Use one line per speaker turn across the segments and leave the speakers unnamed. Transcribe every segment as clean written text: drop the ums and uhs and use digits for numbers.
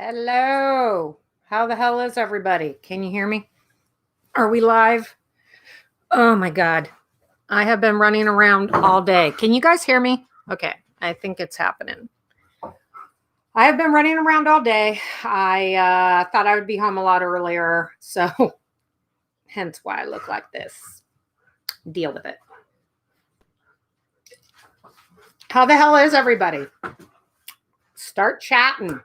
Hello. How the hell is everybody? Can you hear me? Are we live? Oh my God. I have been running around all day. Can you guys hear me? Okay. I think it's happening. I have been running around all day. I thought I would be home a lot earlier. So hence why I look like this. Deal with it. How the hell is everybody? Start chatting.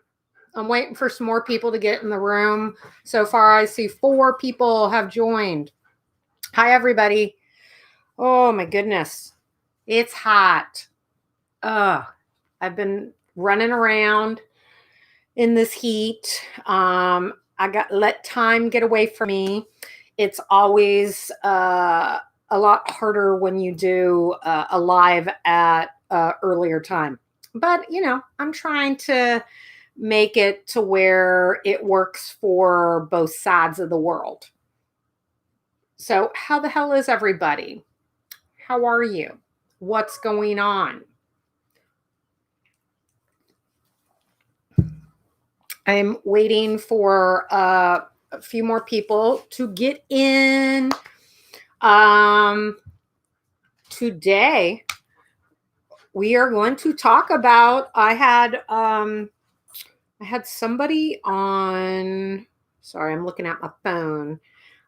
I'm waiting for some more people to get in the room. So far, I see 4 people have joined. Hi, everybody. Oh, my goodness. It's hot. I've been running around in this heat. I got let time get away from me. It's always a lot harder when you do a live at earlier time. But, I'm trying to make it to where it works for both sides of the world. So, how the hell is everybody? How are you? What's going on? I'm waiting for a few more people to get in. Today, we are going to talk about. I had somebody on. Sorry, I'm looking at my phone.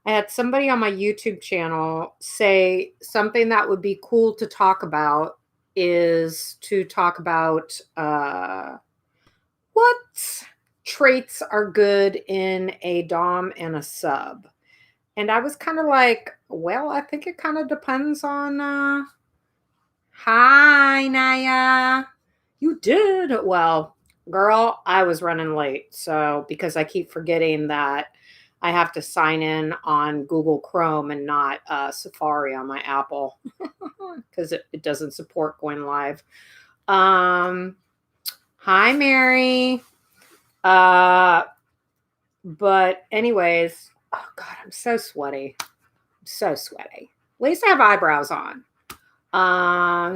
I had somebody on my YouTube channel say something that would be cool to talk about is to talk about what traits are good in a dom and a sub. And I was kind of like, well, I think it kind of depends on hi Naya. You did well, girl. I was running late, so because I keep forgetting that I have to sign in on Google Chrome and not Safari on my Apple because it doesn't support going live. Hi, Mary. But anyways, oh God, I'm so sweaty. At least I have eyebrows on.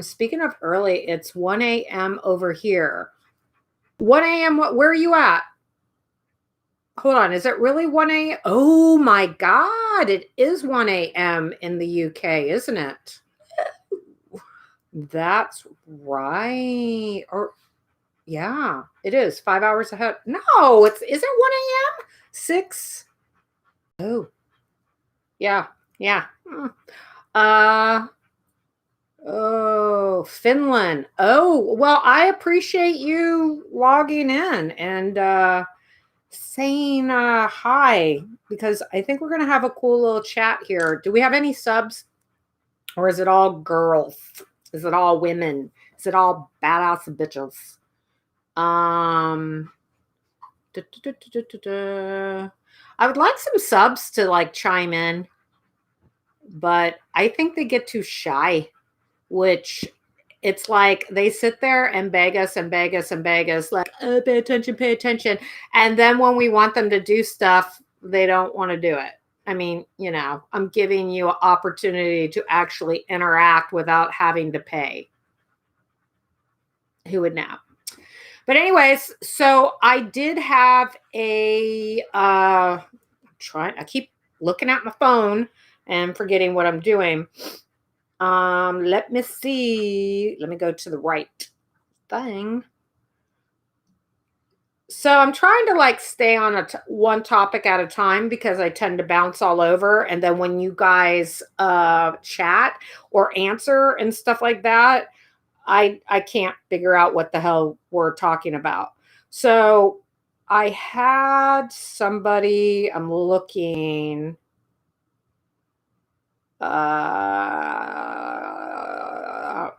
Speaking of early, it's 1 a.m. over here. 1 a.m. Where are you at? Hold on. Is it really 1 a.m.? Oh my God. It is 1 a.m. in the UK, isn't it? That's right. Or yeah, it is 5 hours ahead. No, is it 1 a.m.? 6? Oh, yeah. Oh, Finland. Oh, well, I appreciate you logging in and saying hi, because I think we're going to have a cool little chat here. Do we have any subs, or is it all girls? Is it all women? Is it all badass bitches? I would like some subs to like chime in, but I think they get too shy, which it's like they sit there and beg us, like, oh, pay attention. And then when we want them to do stuff, they don't want to do it. I mean, I'm giving you an opportunity to actually interact without having to pay. Who would know? But anyways, so I did have I keep looking at my phone and forgetting what I'm doing. Let me see. Let me go to the right thing. So I'm trying to like stay on one topic at a time because I tend to bounce all over. And then when you guys chat or answer and stuff like that, I can't figure out what the hell we're talking about. So I had somebody, I'm looking. Yeah.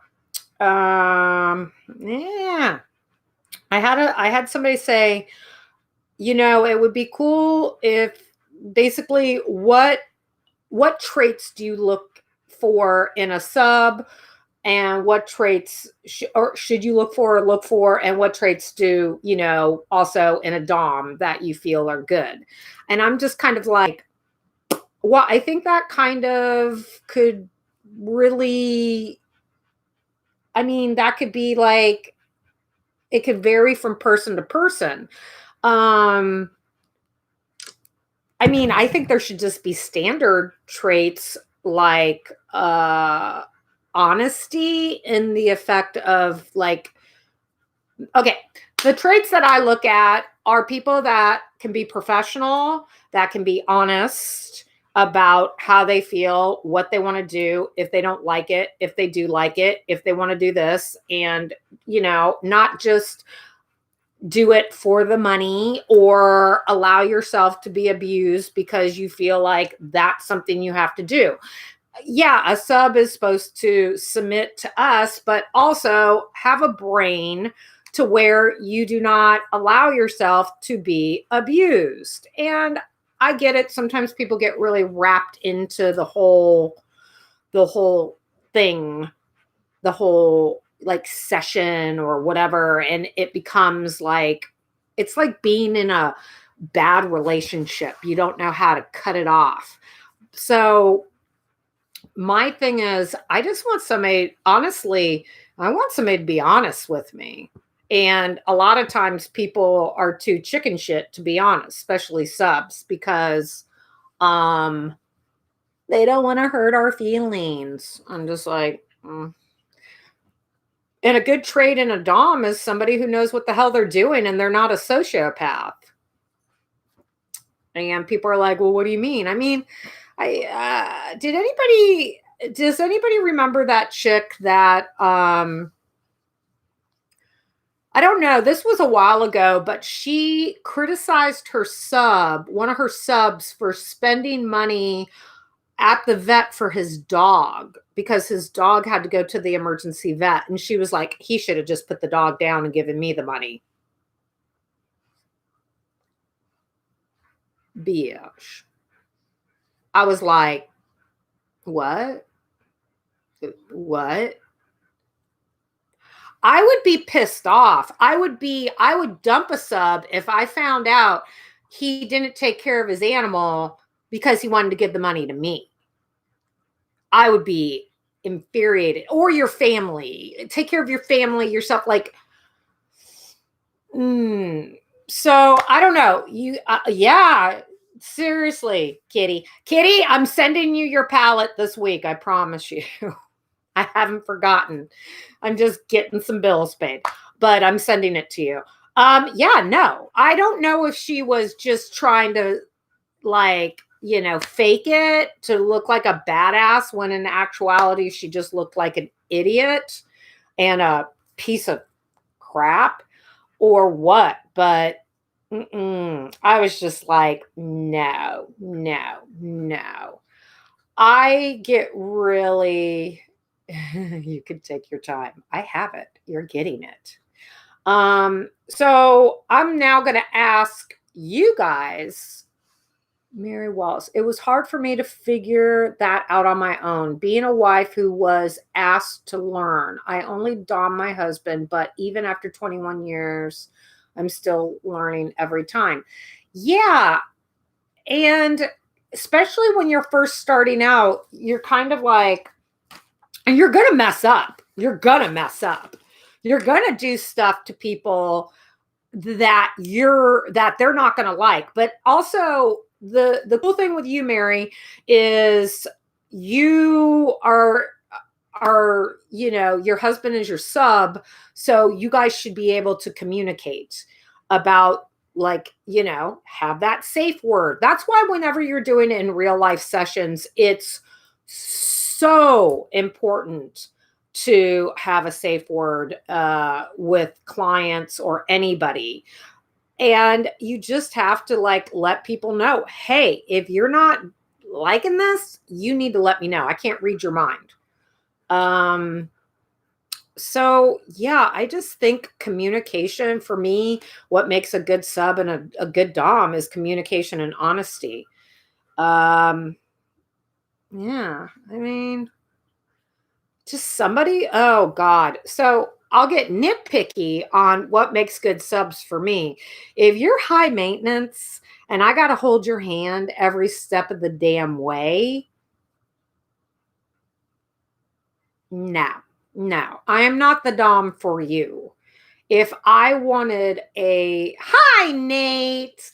I had somebody say, it would be cool if basically what traits do you look for in a sub, and what traits should you look for, and what traits do also in a dom that you feel are good. And I'm just kind of like, well, I think that kind of could really, I mean, that could be like, it could vary from person to person. I mean, I think there should just be standard traits like honesty in the effect of like, okay, the traits that I look at are people that can be professional, that can be honest about how they feel, what they want to do, if they don't like it, if they do like it, if they want to do this, and, not just do it for the money or allow yourself to be abused because you feel like that's something you have to do. Yeah, a sub is supposed to submit to us, but also have a brain to where you do not allow yourself to be abused. And I get it. Sometimes people get really wrapped into the whole thing, the whole like session or whatever. And it becomes like, it's like being in a bad relationship. You don't know how to cut it off. So my thing is, I just want somebody, honestly, I want somebody to be honest with me. And a lot of times people are too chicken shit to be honest, especially subs, because they don't want to hurt our feelings. I'm just like, And a good trait in a Dom is somebody who knows what the hell they're doing and they're not a sociopath. And people are like, well, what do you mean? I mean, does anybody remember that chick that, I don't know, this was a while ago, but she criticized one of her subs for spending money at the vet for his dog because his dog had to go to the emergency vet. And she was like, he should have just put the dog down and given me the money. Bitch. I was like, what? What? I would be pissed off. I would dump a sub if I found out he didn't take care of his animal because he wanted to give the money to me. I would be infuriated. Or your family. Take care of your family, yourself. Like, so I don't know. Yeah, seriously, Kitty. Kitty, I'm sending you your palette this week. I promise you. I haven't forgotten. I'm just getting some bills paid, but I'm sending it to you. Yeah, no, I don't know if she was just trying to like, fake it to look like a badass when in actuality she just looked like an idiot and a piece of crap or what. But I was just like, no, no, no. I get really, you could take your time. I have it. You're getting it. So I'm now going to ask you guys, Mary Wallace, it was hard for me to figure that out on my own. Being a wife who was asked to learn. I only dom my husband, but even after 21 years, I'm still learning every time. Yeah. And especially when you're first starting out, you're kind of like, and you're going to mess up. You're going to mess up. You're going to do stuff to people that they're not going to like. But also the cool thing with you, Mary, is you are, your husband is your sub. So you guys should be able to communicate about, like, have that safe word. That's why whenever you're doing it in real life sessions, it's so important to have a safe word with clients or anybody. And you just have to like let people know, hey, if you're not liking this, you need to let me know. I can't read your mind. So yeah, I just think communication for me, what makes a good sub and a good dom is communication and honesty. Yeah, I mean, just somebody, oh God. So I'll get nitpicky on what makes good subs for me. If you're high maintenance and I got to hold your hand every step of the damn way, no, I am not the dom for you. If I wanted a hi, Nate.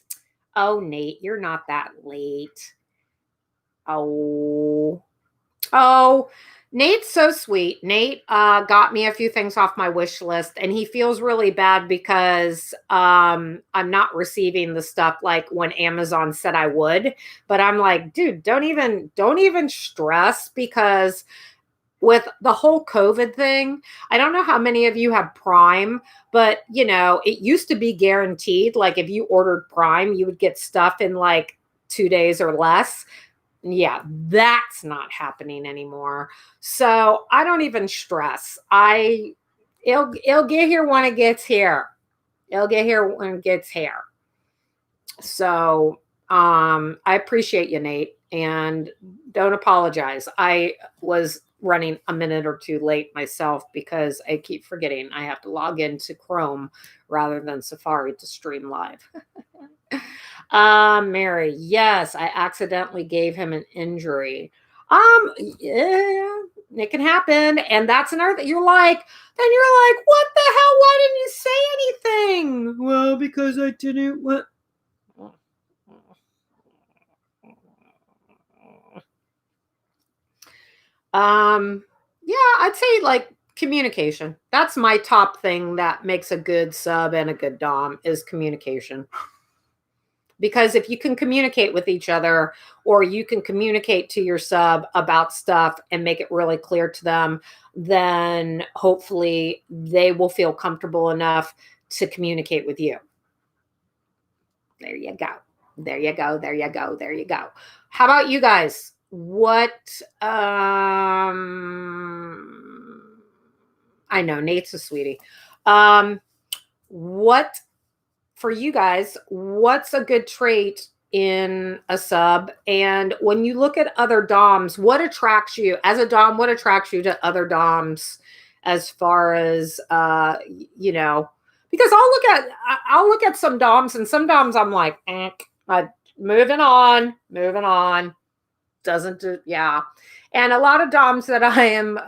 Oh, Nate, you're not that late. Oh, Nate's so sweet. Nate got me a few things off my wish list, and he feels really bad because I'm not receiving the stuff like when Amazon said I would. But I'm like, dude, don't even stress, because with the whole COVID thing, I don't know how many of you have Prime, but it used to be guaranteed. Like if you ordered Prime, you would get stuff in like 2 days or less. Yeah, that's not happening anymore. So I don't even stress. It'll get here when it gets here. It'll get here when it gets here. So I appreciate you, Nate, and don't apologize. I was running a minute or two late myself because I keep forgetting I have to log into Chrome rather than Safari to stream live. Mary, yes, I accidentally gave him an injury. Yeah, it can happen. And that's another thing. You're like, what the hell? Why didn't you say anything? Well, because I didn't want. Yeah, I'd say like communication. That's my top thing that makes a good sub and a good dom is communication. Because if you can communicate with each other, or you can communicate to your sub about stuff and make it really clear to them, then hopefully they will feel comfortable enough to communicate with you. There you go. There you go. There you go. There you go. How about you guys? What I know Nate's a sweetie. What for you guys, what's a good trait in a sub? And when you look at other DOMs, what attracts you as a DOM? What attracts you to other DOMs as far as because I'll look at some DOMs, and some DOMs I'm like, moving on. Doesn't do, yeah. And a lot of DOMs that I am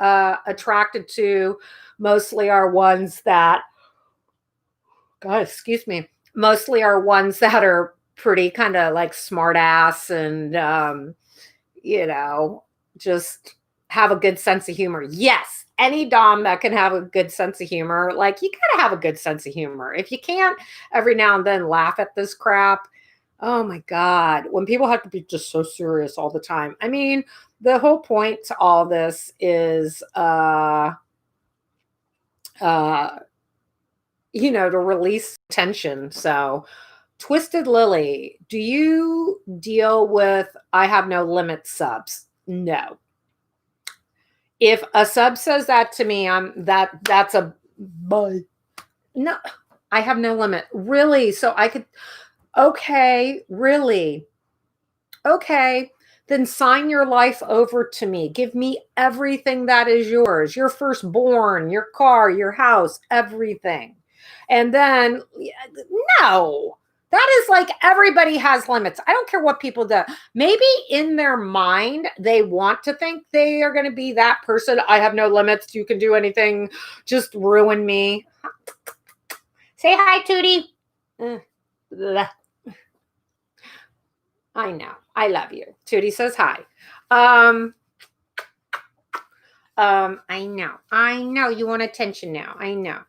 attracted to mostly are ones that, God, excuse me, mostly are ones that are pretty kind of like smart ass and just have a good sense of humor. Yes, any dom that can have a good sense of humor, like you gotta have a good sense of humor. If you can't every now and then laugh at this crap, oh my God, when people have to be just so serious all the time. I mean, the whole point to all this is to release tension. So, Twisted Lily, do you deal with I have no limit subs? No. If a sub says that to me, that's a boy. No, I have no limit. Really? So I could, okay, really? Okay. Then sign your life over to me. Give me everything that is yours, your firstborn, your car, your house, everything. And then, no, that is like everybody has limits. I don't care what people do. Maybe in their mind, they want to think they are going to be that person. I have no limits. You can do anything. Just ruin me. Say hi, Tootie. I know. I love you. Tootie says hi. I know. I know you want attention now. I know.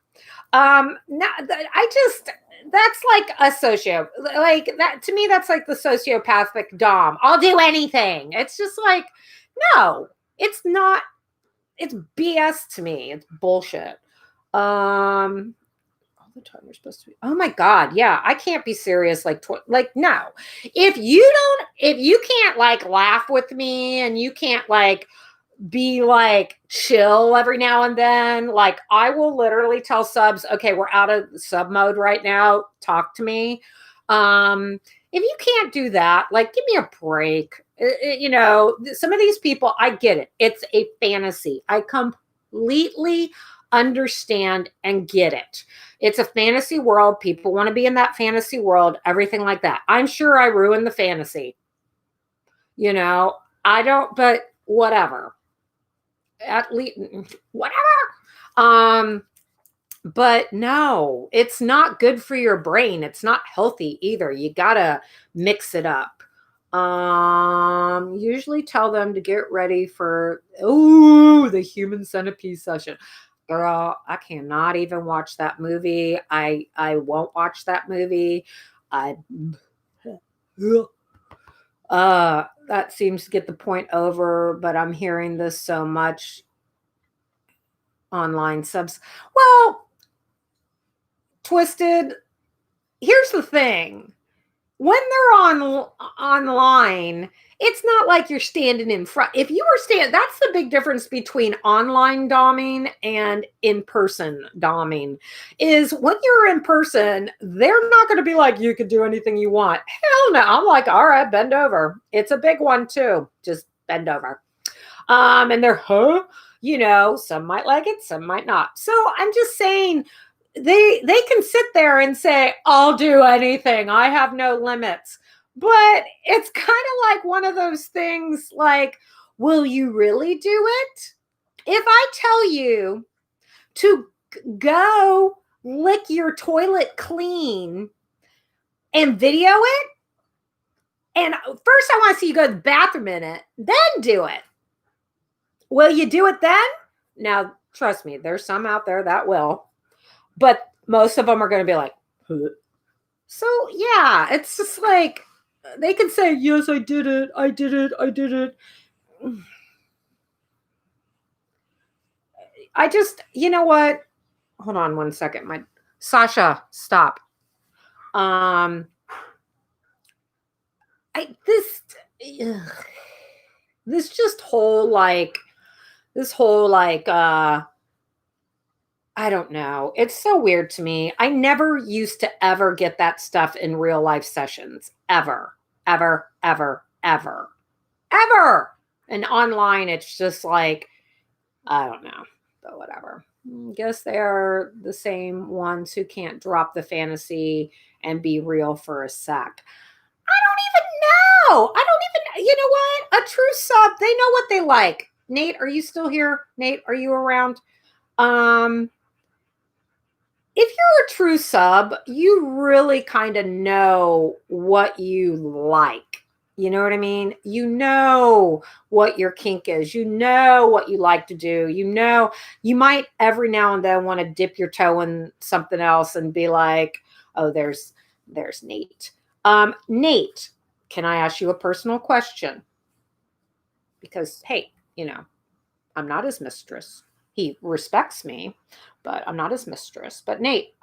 No, that's like a socio, like that to me, that's like the sociopathic dom. I'll do anything. It's just like, no, it's not. It's BS to me. It's bullshit. All the time you're supposed to be. Oh my God. Yeah. I can't be serious. Like no, if you can't like laugh with me, and you can't like be like chill every now and then, like I will literally tell subs, okay, we're out of sub mode right now, talk to me. If you can't do that, like give me a break. Some of these people, I get it, it's a fantasy. I completely understand and get it. It's a fantasy world. People want to be in that fantasy world, everything like that. I'm sure I ruined the fantasy. I don't, but whatever. At least whatever. But no, it's not good for your brain. It's not healthy either. You gotta mix it up. Usually tell them to get ready for the human centipede session. Girl, I cannot even watch that movie. I won't watch that movie. I that seems to get the point over, but I'm hearing this so much online subs. Well, Twisted, here's the thing. When they're online, it's not like you're standing in front. If you were that's the big difference between online doming and in-person doming, is when you're in person, they're not going to be like, you could do anything you want. Hell no. I'm like, all right, bend over. It's a big one too. Just bend over. And they're, some might like it, some might not. So I'm just saying, they can sit there and say, I'll do anything, I have no limits. But it's kind of like one of those things like, will you really do it? If I tell you to go lick your toilet clean and video it, and first I want to see you go to the bathroom in it, then do it. Will you do it then? Now, trust me, there's some out there that will. But most of them are going to be like, huh. So yeah, it's just like, they can say, yes, I did it. I did it. I did it. I just, you know what? Hold on one second. Sasha, stop. This whole I don't know. It's so weird to me. I never used to ever get that stuff in real life sessions. Ever, ever, ever, ever, ever. And online, it's just like, I don't know, but whatever. Guess they are the same ones who can't drop the fantasy and be real for a sec. I don't even know. You know what? A true sub, they know what they like. Nate, are you still here? Nate, are you around? If you're a true sub, you really kind of know what you like. You know what I mean? You know what your kink is. You know what you like to do. You know, you might every now and then want to dip your toe in something else and be like, oh, there's Nate. Nate, can I ask you a personal question? Because, hey, I'm not his mistress. He respects me, but I'm not his mistress. But Nate,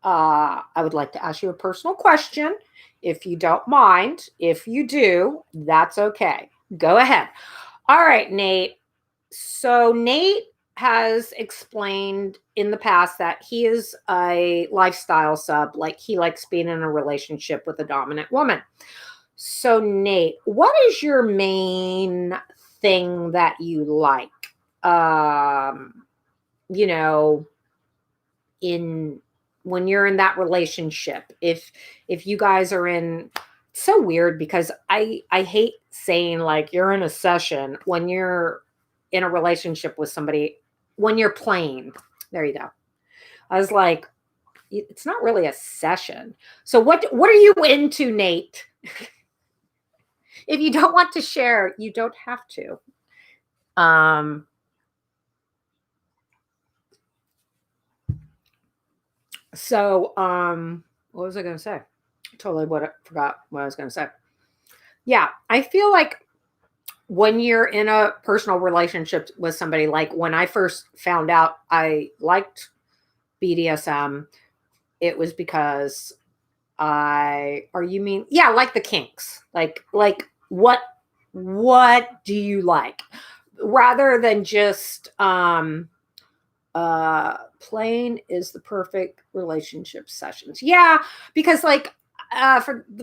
I would like to ask you a personal question, if you don't mind. If you do, that's okay. Go ahead. All right, Nate. So Nate has explained in the past that he is a lifestyle sub, like he likes being in a relationship with a dominant woman. So Nate, what is your main thing that you like? In when you're in that relationship, if you guys are in, it's so weird because I hate saying like you're in a session when you're in a relationship with somebody, when you're playing. There you go. I was like, it's not really a session. So what are you into, Nate? If you don't want to share, you don't have to. So, what was I going to say? Totally forgot what I was going to say. Yeah, I feel like when you're in a personal relationship with somebody, like when I first found out I liked BDSM, it was because like the kinks, like what do you like, rather than just playing is the perfect relationship sessions. Yeah, because like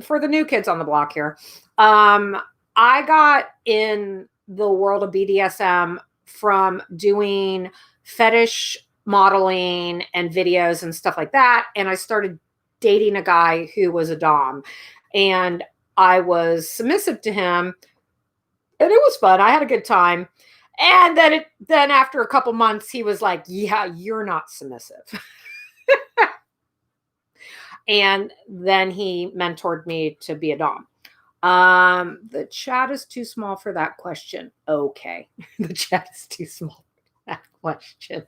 for the new kids on the block here, I got in the world of BDSM from doing fetish modeling and videos and stuff like that, and I started dating a guy who was a dom, and I was submissive to him, and it was fun. I had a good time. And then after a couple months, he was like, yeah, you're not submissive. And then he mentored me to be a dom. The chat is too small for that question. Okay. The chat is too small for that question.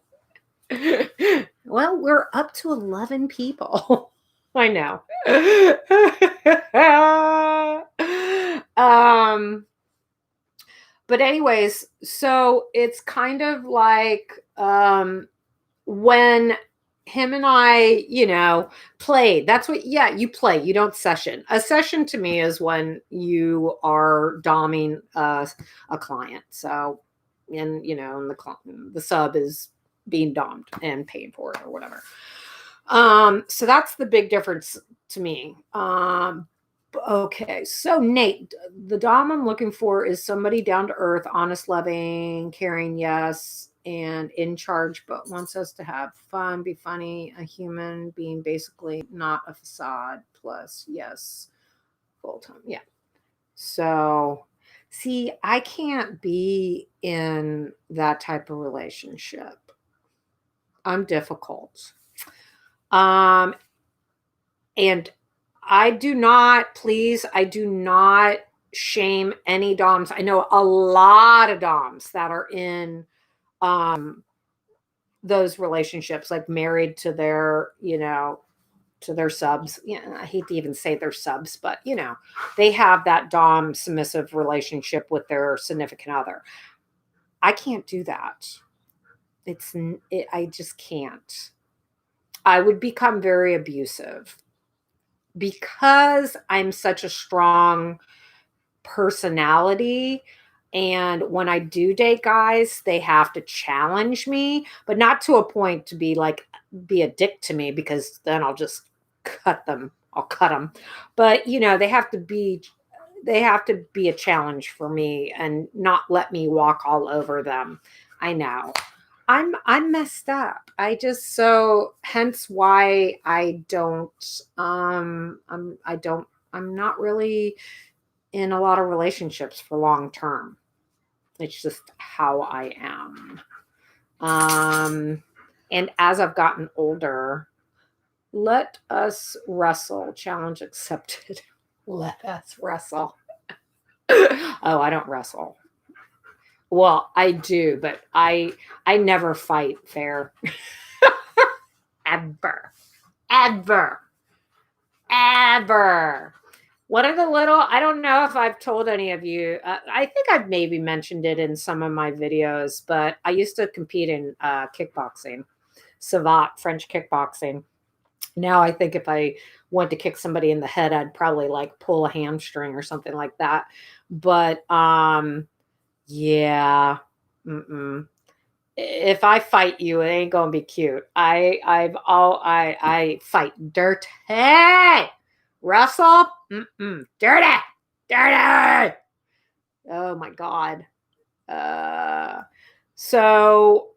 Well, we're up to 11 people. I know. But anyways, so it's kind of like when him and I, played. That's what, yeah, you play. You don't session. A session to me is when you are doming a client. So, and the sub is being domed and paid for it or whatever. So that's the big difference to me. Okay, so Nate, the dom I'm looking for is somebody down to earth, honest, loving, caring, yes, and in charge, but wants us to have fun, be funny, a human being, basically not a facade. Plus, yes, full time, yeah. So, see, I can't be in that type of relationship. I'm difficult. And I do not shame any doms. I know a lot of doms that are in those relationships, like married to their, to their subs. Yeah, I hate to even say they're subs, but they have that dom submissive relationship with their significant other. I can't do that. I just can't. I would become very abusive because I'm such a strong personality. And when I do date guys, they have to challenge me, but not to a point to be a dick to me, because then I'll just cut them. I'll cut them. But they have to be a challenge for me and not let me walk all over them. I know. I'm messed up. Hence why I'm not really in a lot of relationships for long term. It's just how I am. And as I've gotten older, let us wrestle. Challenge accepted. Let us wrestle. Oh, I don't wrestle. Well, I do, but I never fight fair. Ever. One of the I don't know if I've told any of you, I think I've maybe mentioned it in some of my videos, but I used to compete in kickboxing, Savate, French kickboxing. Now I think if I went to kick somebody in the head, I'd probably pull a hamstring or something like that. But yeah, if I fight you, it ain't gonna be cute. I fight dirty. Russell, dirty. Oh my God. So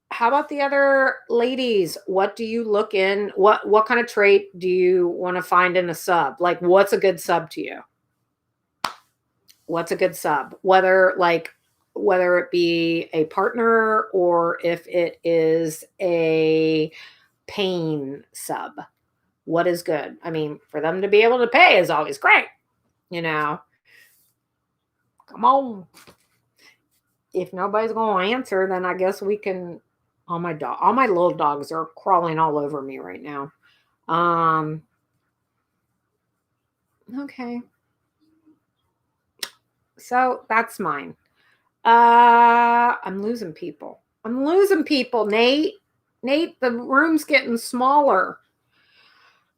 how about the other ladies? What do you look in? What kind of trait do you want to find in a sub? What's a good sub to you? What's a good sub? Whether it be a partner or if it is a pain sub. What is good? I mean, for them to be able to pay is always great. Come on. If nobody's going to answer, then I guess we can. All my little dogs are crawling all over me right now. Okay. So that's mine. I'm losing people. Nate. The room's getting smaller.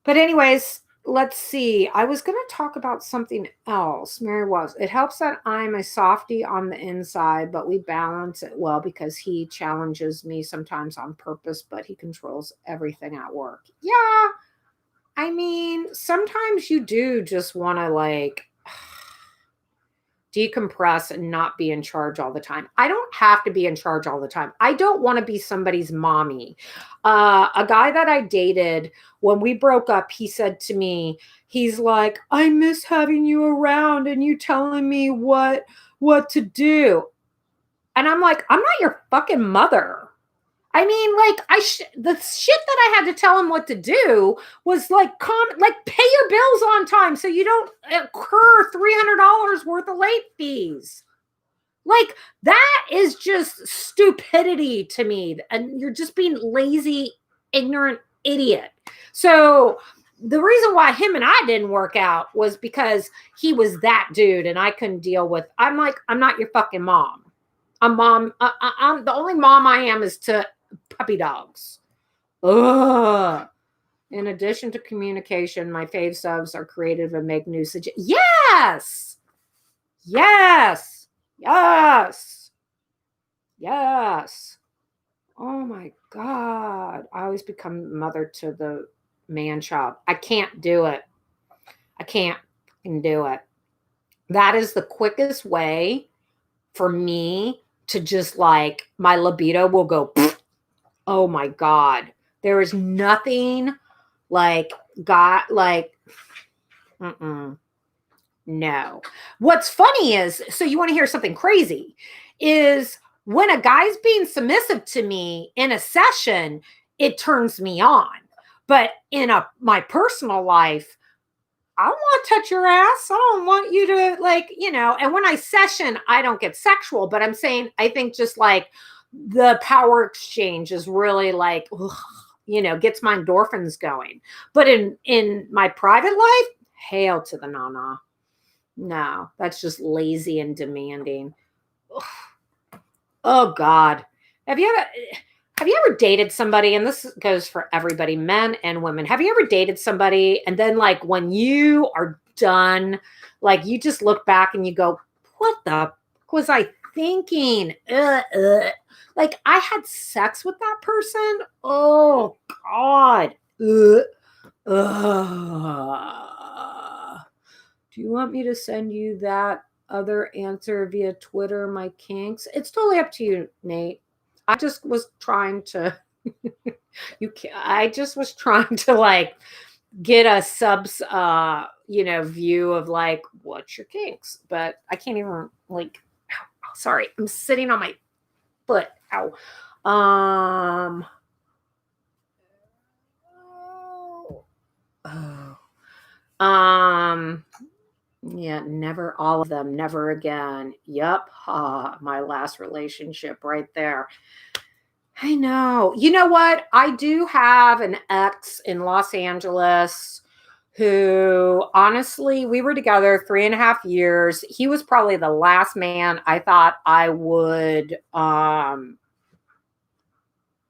But anyways, let's see. I was going to talk about something else. Mary was. It helps that I'm a softie on the inside, but we balance it well because he challenges me sometimes on purpose, but he controls everything at work. Yeah. I mean, sometimes you do just want to decompress and not be in charge all the time. I don't have to be in charge all the time. I don't want to be somebody's mommy. A guy that I dated, when we broke up, he said to me, he's like, I miss having you around and you telling me what to do. And I'm like, I'm not your fucking mother. I mean, like, the shit that I had to tell him what to do was like, pay your bills on time so you don't incur $300 worth of late fees. Like, that is just stupidity to me. And you're just being lazy, ignorant idiot. So the reason why him and I didn't work out was because he was that dude and I couldn't deal with. I'm like, I'm not your fucking mom. I'm the only mom I am is to puppy dogs. Ugh. In addition to communication, my fave subs are creative and make new suggestions. Yes. Yes. Yes. Yes. Oh my God. I always become mother to the man child. I can't do it. I can't do it. That is the quickest way for me to just like, my libido will go, oh my God. There is nothing like God, like, no. What's funny is, so you want to hear something crazy, is when a guy's being submissive to me in a session, it turns me on. But in my personal life, I don't want to touch your ass. I don't want you to, like, you know, and when I session, I don't get sexual, but I'm saying, I think just like the power exchange is really like, ugh, you know, gets my endorphins going. But in my private life, hail to the nana. No, that's just lazy and demanding. Ugh. Oh God. Have you ever dated somebody, and this goes for everybody, men and women. Have you ever dated somebody and then like when you are done, like you just look back and you go, what the fuck was I thinking? Like I had sex with that person. Oh God. Do you want me to send you that other answer via Twitter, my kinks? It's totally up to you, Nate. I just was trying to I just was trying to like get a subs you know, view of like what's your kinks, but I can't even like sorry, I'm sitting on my foot. Ow. Yeah, never all of them, never again. Yup. My last relationship right there. I know. You know what? I do have an ex in Los Angeles who honestly, we were together 3.5 years. He was probably the last man I thought I would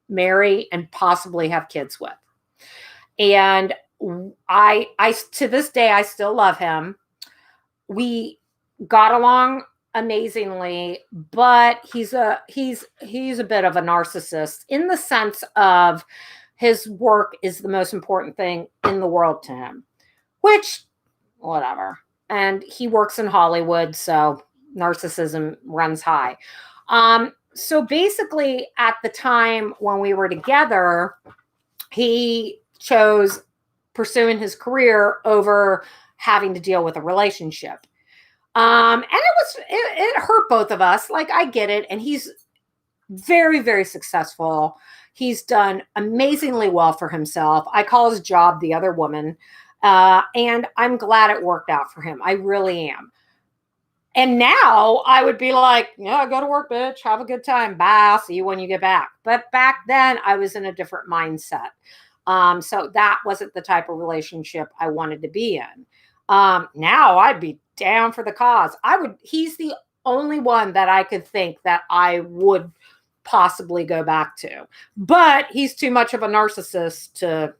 marry and possibly have kids with. And I to this day, I still love him. We got along amazingly, but he's a bit of a narcissist in the sense of his work is the most important thing in the world to him, which whatever. And he works in Hollywood, so narcissism runs high. So basically at the time when we were together, he chose pursuing his career over having to deal with a relationship. And it hurt both of us. Like I get it. And he's very, very successful. He's done amazingly well for himself. I call his job the other woman. And I'm glad it worked out for him. I really am. And now I would be like, yeah, go to work, bitch. Have a good time. Bye. I'll see you when you get back. But back then I was in a different mindset. So that wasn't the type of relationship I wanted to be in. Now I'd be down for the cause. He's the only one that I could think that I would possibly go back to, but he's too much of a narcissist to,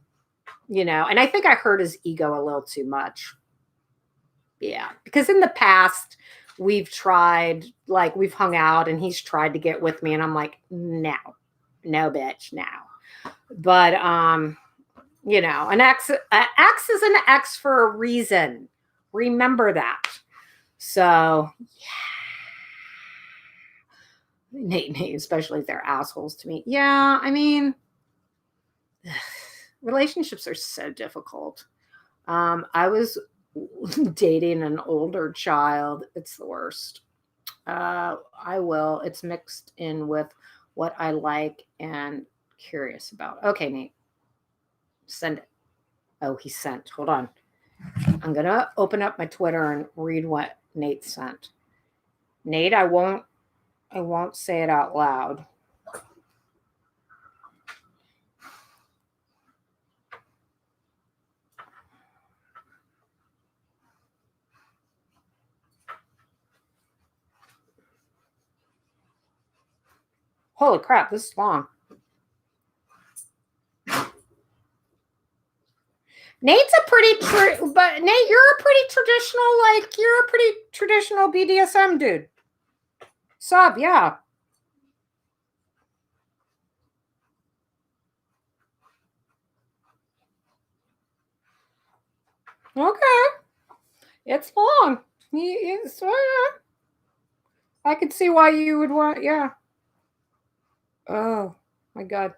you know, and I think I hurt his ego a little too much. Yeah. Because in the past we've tried, like we've hung out and he's tried to get with me and I'm like, no, bitch, now. But, you know, an ex is an ex for a reason. Remember that. So, yeah. Nate, especially if they're assholes to me. Yeah, I mean, relationships are so difficult. I was dating an older child. It's the worst. I will. It's mixed in with what I like and curious about. Okay, Nate. Send it. Oh, he sent. Hold on. I'm going to open up my Twitter and read what Nate sent. Nate, I won't say it out loud. Holy crap, this is long. Nate's a pretty but Nate, you're a pretty traditional BDSM dude. Sub, yeah. Okay. It's long. I could see why you would want, yeah. Oh my God.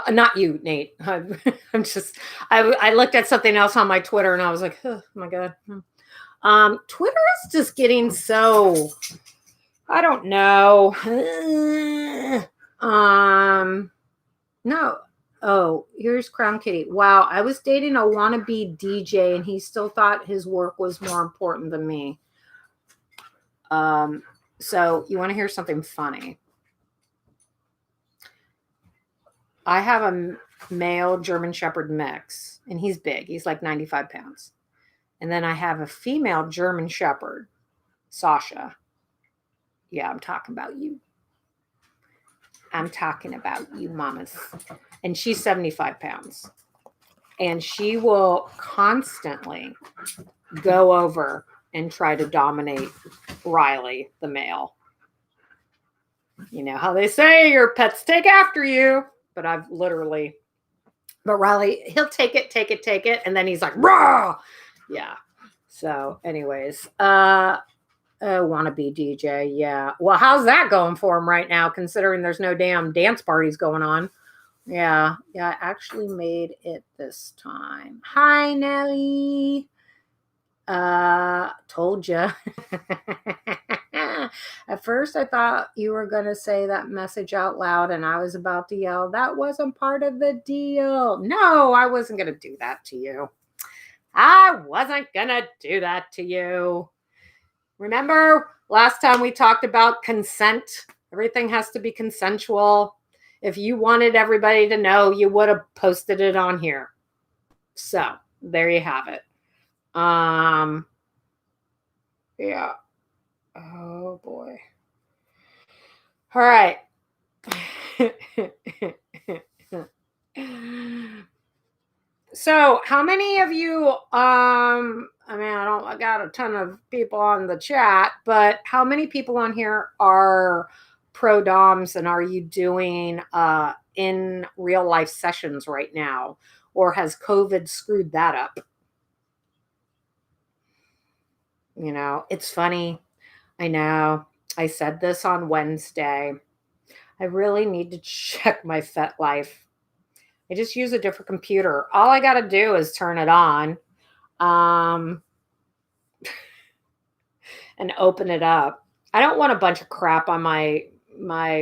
Not you, Nate. I'm just, I looked at something else on my Twitter and I was like, oh my God. Twitter is just getting so, I don't know. No. Oh, here's Crown Kitty. Wow, I was dating a wannabe DJ and he still thought his work was more important than me. So you want to hear something funny? I have a male German Shepherd mix, and he's big. He's like 95 pounds. And then I have a female German Shepherd, Sasha. Yeah, I'm talking about you. I'm talking about you, mamas. And she's 75 pounds. And she will constantly go over and try to dominate Riley, the male. You know how they say your pets take after you. But I've literally, but Riley, he'll take it. And then he's like, raw. Yeah. So anyways, wannabe DJ. Yeah. Well, how's that going for him right now, considering there's no damn dance parties going on? Yeah. Yeah. I actually made it this time. Hi, Nelly. Told ya. At first, I thought you were going to say that message out loud, and I was about to yell, that wasn't part of the deal. No, I wasn't going to do that to you. I wasn't going to do that to you. Remember last time we talked about consent? Everything has to be consensual. If you wanted everybody to know, you would have posted it on here. So there you have it. Yeah. Oh boy. All right. So how many of you, I got a ton of people on the chat, but how many people on here are pro doms, and are you doing in real life sessions right now, or has COVID screwed that up? You know, it's funny. I know. I said this on Wednesday. I really need to check my FetLife. I just use a different computer. All I got to do is turn it on and open it up. I don't want a bunch of crap on my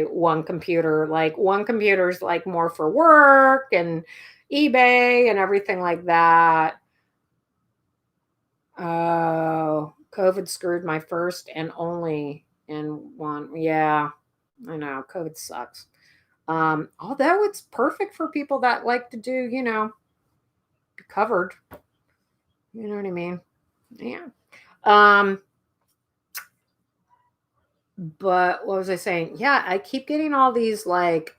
one computer. Like, one computer is like more for work and eBay and everything like that. Oh, COVID screwed my first and only in one. Yeah, I know. COVID sucks. Although it's perfect for people that like to do, be covered. You know what I mean? Yeah. But what was I saying? Yeah, I keep getting all these like,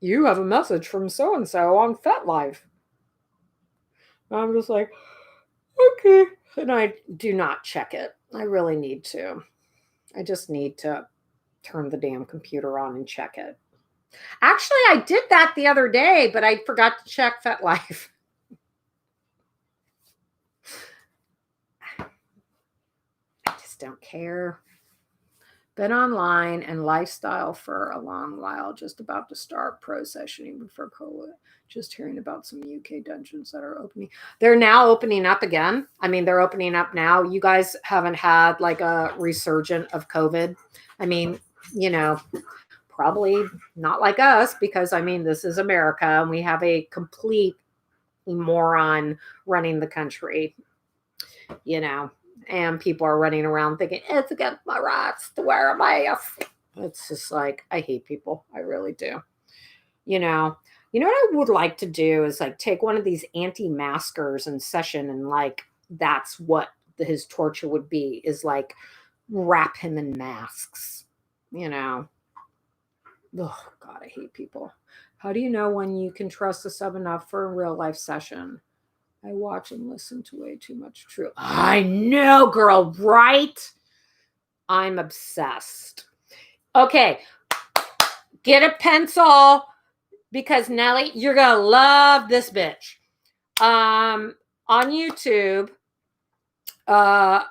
you have a message from so and so on FetLife. I'm just like, okay. And I do not check it. I really need to. I just need to turn the damn computer on and check it. Actually, I did that the other day, but I forgot to check FetLife. I just don't care. Been online and lifestyle for a long while, just about to start pro sessioning before COVID. Just hearing about some UK dungeons that are opening. They're now opening up again. I mean, they're opening up now. You guys haven't had like a resurgent of COVID. I mean, you know, probably not like us because I mean, this is America and we have a complete moron running the country, you know. And people are running around thinking it's against my rights to wear a mask. It's just like, I hate people. I really do. You know what I would like to do is like take one of these anti-maskers in session and like, that's what his torture would be, is like wrap him in masks, you know. Oh God, I hate people. How do you know when you can trust a sub enough for a real life session? I watch and listen to way too much true. I know, girl, right? I'm obsessed. Okay. Get a pencil because Nelly, you're going to love this bitch. On YouTube, but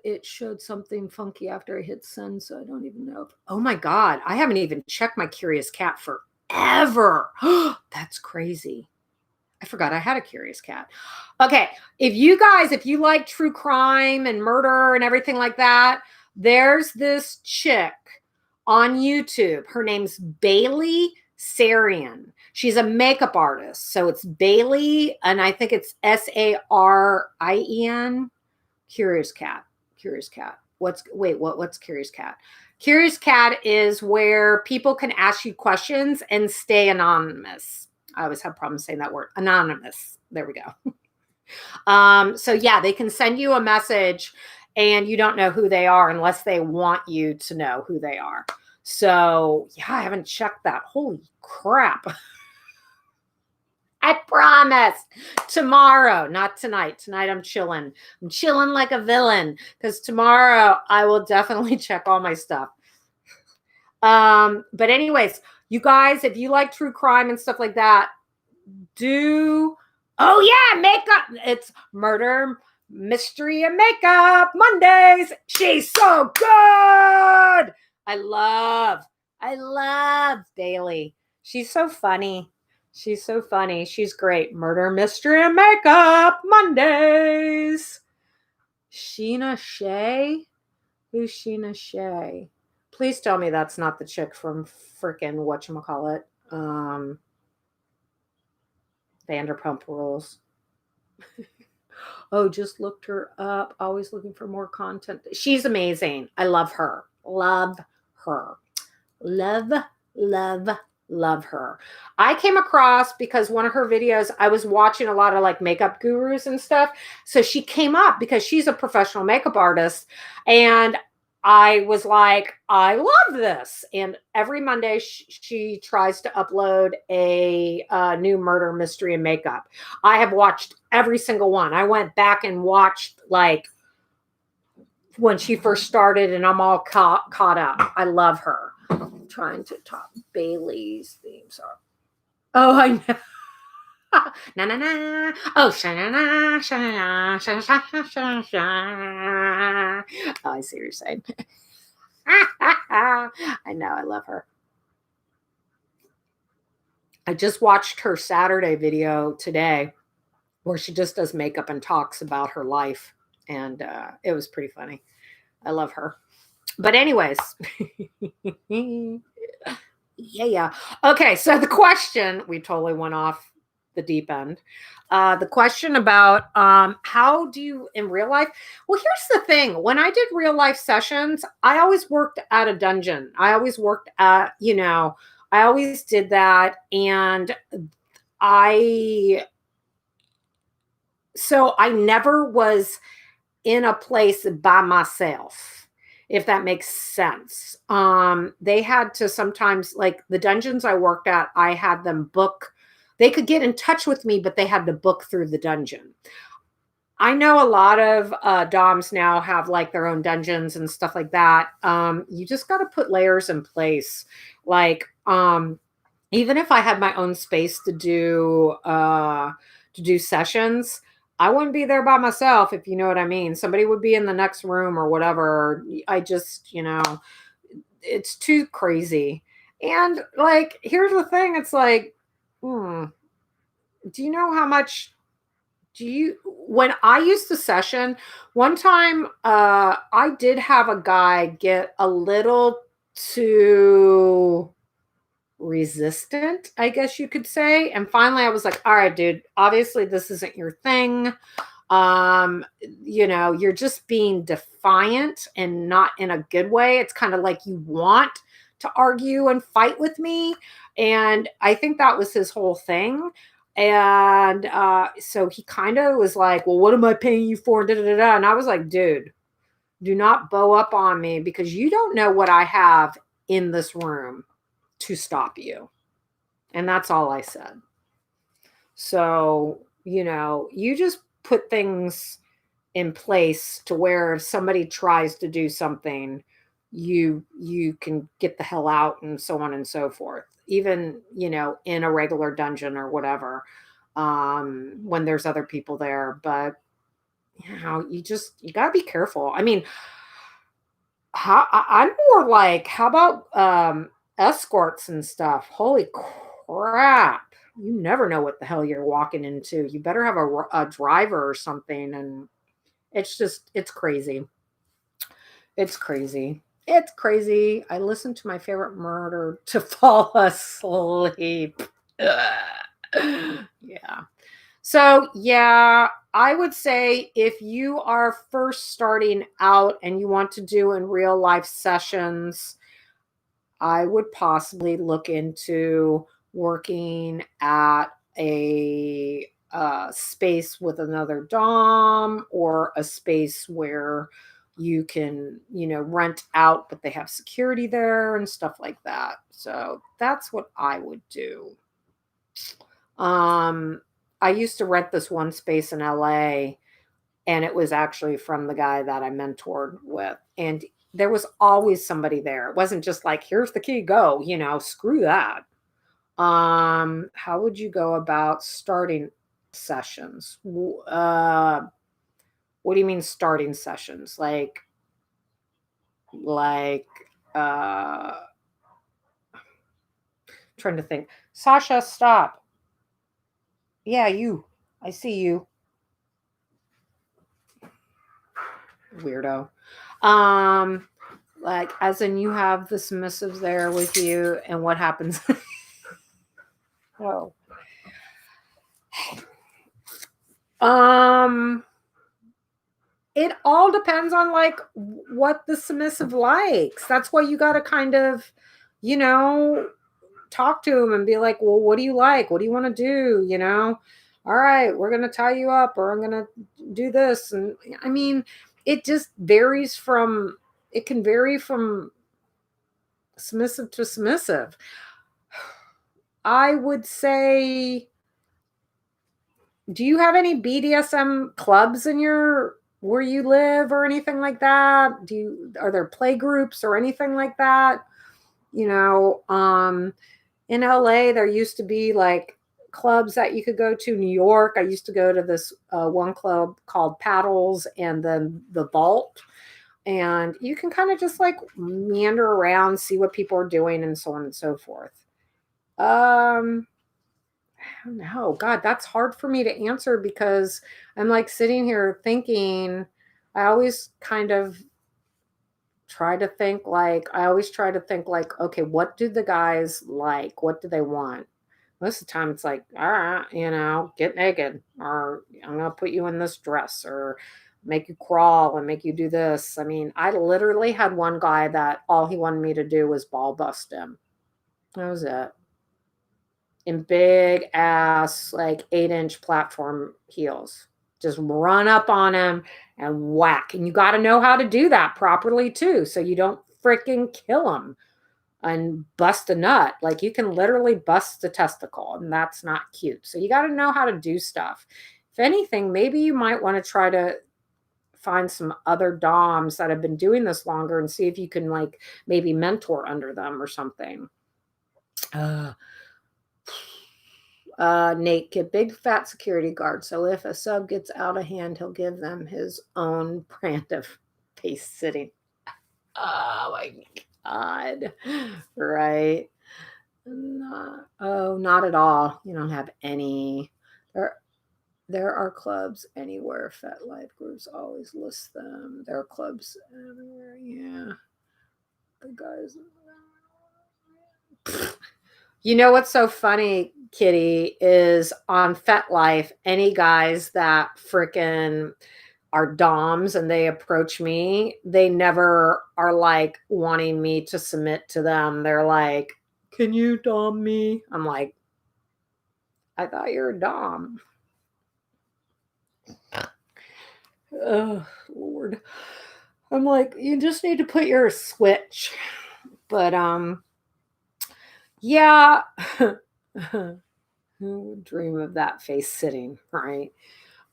it showed something funky after I hit send, so I don't even know. Oh my God. I haven't even checked my Curious Cat forever. That's crazy. I forgot I had a Curious Cat. Okay. If you like true crime and murder and everything like that, there's this chick on YouTube. Her name's Bailey Sarian. She's a makeup artist. So it's Bailey, and I think it's Sarien. Curious Cat. What's Curious Cat? Curious Cat is where people can ask you questions and stay anonymous. I always have problems saying that word. Anonymous. There we go. So yeah, they can send you a message and you don't know who they are unless they want you to know who they are. So yeah, I haven't checked that. Holy crap. I promise. Tomorrow, not tonight. Tonight I'm chilling. I'm chilling like a villain because tomorrow I will definitely check all my stuff. But anyways, you guys, if you like true crime and stuff like that, makeup. It's Murder, Mystery, and Makeup Mondays. She's so good. I love Bailey. She's so funny. She's great. Murder, Mystery, and Makeup Mondays. Sheena Shea? Who's Sheena Shea? Please tell me that's not the chick from frickin' whatchamacallit. Vanderpump Rules. Oh, just looked her up. Always looking for more content. She's amazing. I love her. Love her. Love her. I came across because one of her videos, I was watching a lot of like makeup gurus and stuff. So she came up because she's a professional makeup artist. And I was like, I love this. And every Monday she tries to upload a new murder, mystery, and makeup. I have watched every single one. I went back and watched like when she first started and I'm all caught up. I love her. I'm trying to top Bailey's theme song. Oh, I know. Na na na. Oh, sha-na-na, sha-na-na, sha-na-na. Oh, I see what you're saying. I know. I love her. I just watched her Saturday video today where she just does makeup and talks about her life. And it was pretty funny. I love her. But anyways. Yeah. Okay. So the question, we totally went off the deep end. The question about how do you in real life? Well, here's the thing. When I did real life sessions, I always worked at a dungeon. I always worked at, I always did that. And I never was in a place by myself, if that makes sense. They had to sometimes, like the dungeons I worked at, I had them book. They could get in touch with me, but they had to book through the dungeon. I know a lot of DOMs now have like their own dungeons and stuff like that. You just got to put layers in place. Like, even if I had my own space to do sessions, I wouldn't be there by myself, if you know what I mean. Somebody would be in the next room or whatever. I just, it's too crazy. And like, here's the thing. It's like, hmm, do you know how much when I used to session, one time I did have a guy get a little too resistant, I guess you could say. And finally I was like, all right, dude, obviously this isn't your thing. You're just being defiant and not in a good way. It's kind of like you want to argue and fight with me. And I think that was his whole thing. And so he kind of was like, well, what am I paying you for? Da, da, da, da. And I was like, dude, do not bow up on me because you don't know what I have in this room to stop you. And that's all I said. So, you just put things in place to where if somebody tries to do something, you can get the hell out and so on and so forth. Even, in a regular dungeon or whatever, when there's other people there. But you gotta be careful. I mean, I'm more like, how about escorts and stuff? Holy crap. You never know what the hell you're walking into. You better have a driver or something. And it's crazy. It's crazy. It's crazy. I listen to my favorite murder to fall asleep. Yeah. So, yeah, I would say if you are first starting out and you want to do in real life sessions, I would possibly look into working at a space with another Dom or a space where you can, rent out, but they have security there and stuff like that. So that's what I would do. Um, I used to rent this one space in LA, and it was actually from the guy that I mentored with. And there was always somebody there. It wasn't just like, here's the key, go, screw that. How would you go about starting sessions? What do you mean starting sessions? Like, uh, trying to think. Sasha, stop. Yeah, you. I see you. Weirdo. Um, like, as in you have the submissives there with you, and what happens? Oh. It all depends on like what the submissive likes. That's why you got to kind of, you know, talk to him and be like, well, what do you like? What do you want to do? All right, we're going to tie you up, or I'm going to do this. And I mean, it just varies from, it can vary from submissive to submissive. I would say, do you have any BDSM clubs in where you live or anything like that? Are there play groups or anything like that? In LA, there used to be like clubs that you could go to. New York, I used to go to this one club called Paddles and then the Vault. And you can kind of just like meander around, see what people are doing and so on and so forth. I don't know. God, that's hard for me to answer because I'm like sitting here thinking, I always kind of I always try to think like, okay, what do the guys like? What do they want? Most of the time it's like, all right, get naked, or I'm going to put you in this dress, or make you crawl and make you do this. I mean, I literally had one guy that all he wanted me to do was ball bust him. That was it. In big ass, like 8-inch platform heels. Just run up on him and whack. And you got to know how to do that properly too, so you don't freaking kill him and bust a nut. Like you can literally bust a testicle, and that's not cute. So you got to know how to do stuff. If anything, maybe you might want to try to find some other DOMs that have been doing this longer and see if you can like maybe mentor under them or something. Nate, get big fat security guard. So if a sub gets out of hand, he'll give them his own brand of face sitting. Oh my God. Right. Not at all. You don't have any. There are clubs anywhere. FetLife groups always list them. There are clubs everywhere. Yeah. The guys. You know what's so funny, Kitty, is on FetLife, any guys that frickin' are DOMs and they approach me, they never are like wanting me to submit to them. They're like, can you DOM me? I'm like, I thought you were a DOM. Oh, Lord. I'm like, you just need to put your switch. But yeah. Who would dream of that face sitting, right?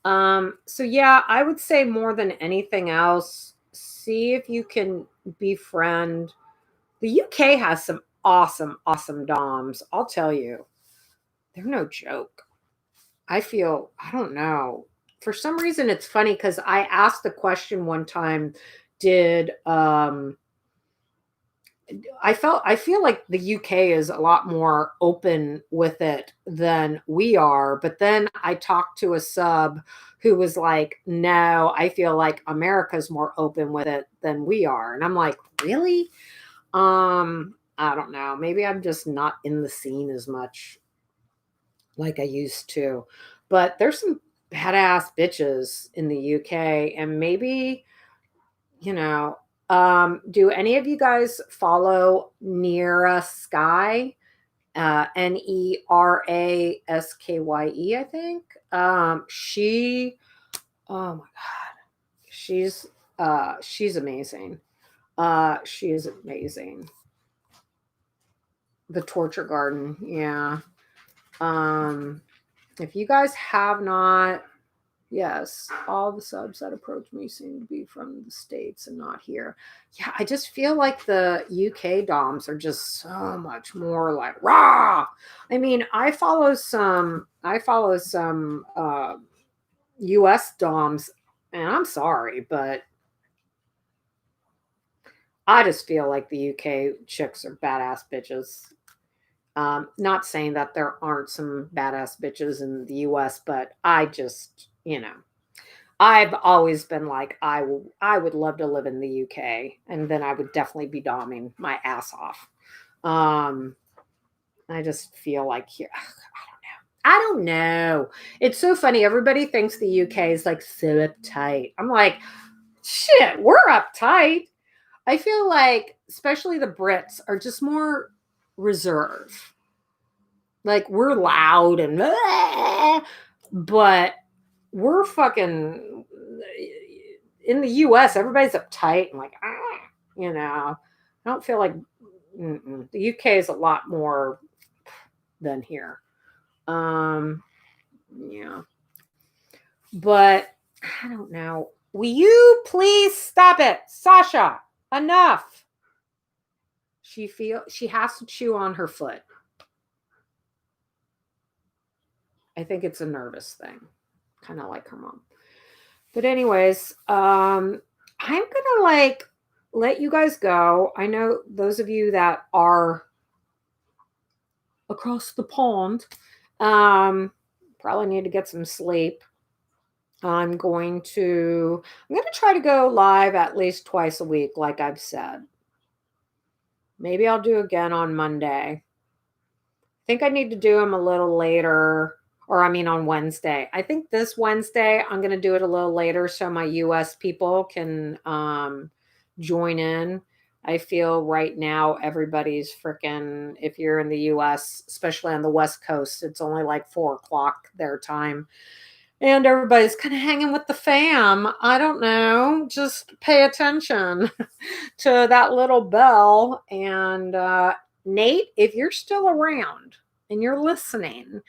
So yeah, I would say more than anything else, see if you can befriend. The UK has some awesome, awesome DOMs. I'll tell you, they're no joke. I don't know. For some reason, it's funny because I asked the question one time, did I feel like the UK is a lot more open with it than we are. But then I talked to a sub who was like, no, I feel like America's more open with it than we are. And I'm like, really? I don't know. Maybe I'm just not in the scene as much like I used to. But there's some badass bitches in the UK, and maybe, you know, do any of you guys follow Nera Sky? Neraskye, I think. She, oh my God, she's amazing. She is amazing. The Torture Garden, yeah. If you guys have not, yes, all the subs that approach me seem to be from the States and not here. Yeah, I just feel like the UK DOMs are just so much more like raw. I mean, I follow some US DOMs, and I'm sorry, but I just feel like the UK chicks are badass bitches. Not saying that there aren't some badass bitches in the US, but I just, I've always been like, I would love to live in the UK, and then I would definitely be doming my ass off. I just feel like here, I don't know. It's so funny. Everybody thinks the UK is like so uptight. I'm like, shit, we're uptight. I feel like, especially the Brits, are just more reserved. Like we're loud and, but we're fucking in the US. Everybody's uptight and like, I don't feel like the UK is a lot more than here. Yeah, but I don't know. Will you please stop it, Sasha? Enough. She has to chew on her foot. I think it's a nervous thing, kind of like her mom. But anyways, I'm gonna like let you guys go. I know those of you that are across the pond probably need to get some sleep. I'm going to try to go live at least twice a week, like I've said. Maybe I'll do again on Monday. I think I need to do them a little later, or I mean on Wednesday. I think this Wednesday I'm going to do it a little later so my US people can join in. I feel right now everybody's freaking, if you're in the US, especially on the West Coast, it's only like 4:00 their time. And everybody's kind of hanging with the fam. I don't know. Just pay attention to that little bell. And Nate, if you're still around and you're listening,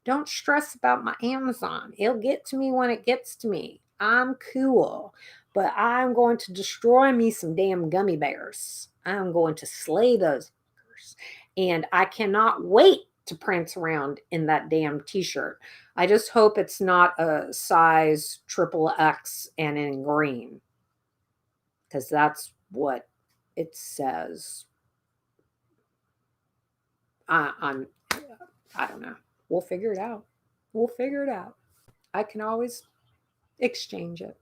don't stress about my Amazon. It'll get to me when it gets to me. I'm cool. But I'm going to destroy me some damn gummy bears. I'm going to slay those bears. And I cannot wait to prance around in that damn t-shirt. I just hope it's not a size XXX and in green, because that's what it says. I don't know. We'll figure it out. We'll figure it out. I can always exchange it.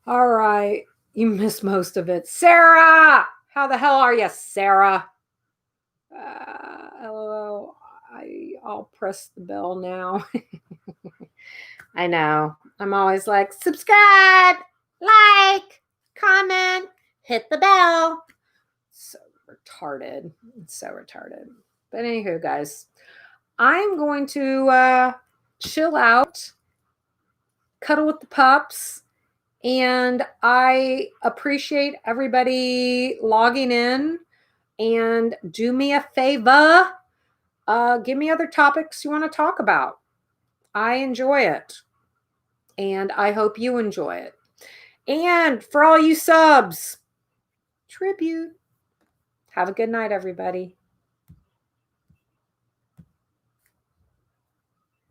All right. You missed most of it. Sarah! How the hell are you, Sarah? Hello. I'll press the bell now. I know. I'm always like, subscribe, like, comment, hit the bell. So retarded. It's so retarded. But anywho, guys, I'm going to chill out, cuddle with the pups, and I appreciate everybody logging in. And do me a favor, give me other topics you want to talk about. I enjoy it. And I hope you enjoy it. And for all you subs, tribute. Have a good night, everybody.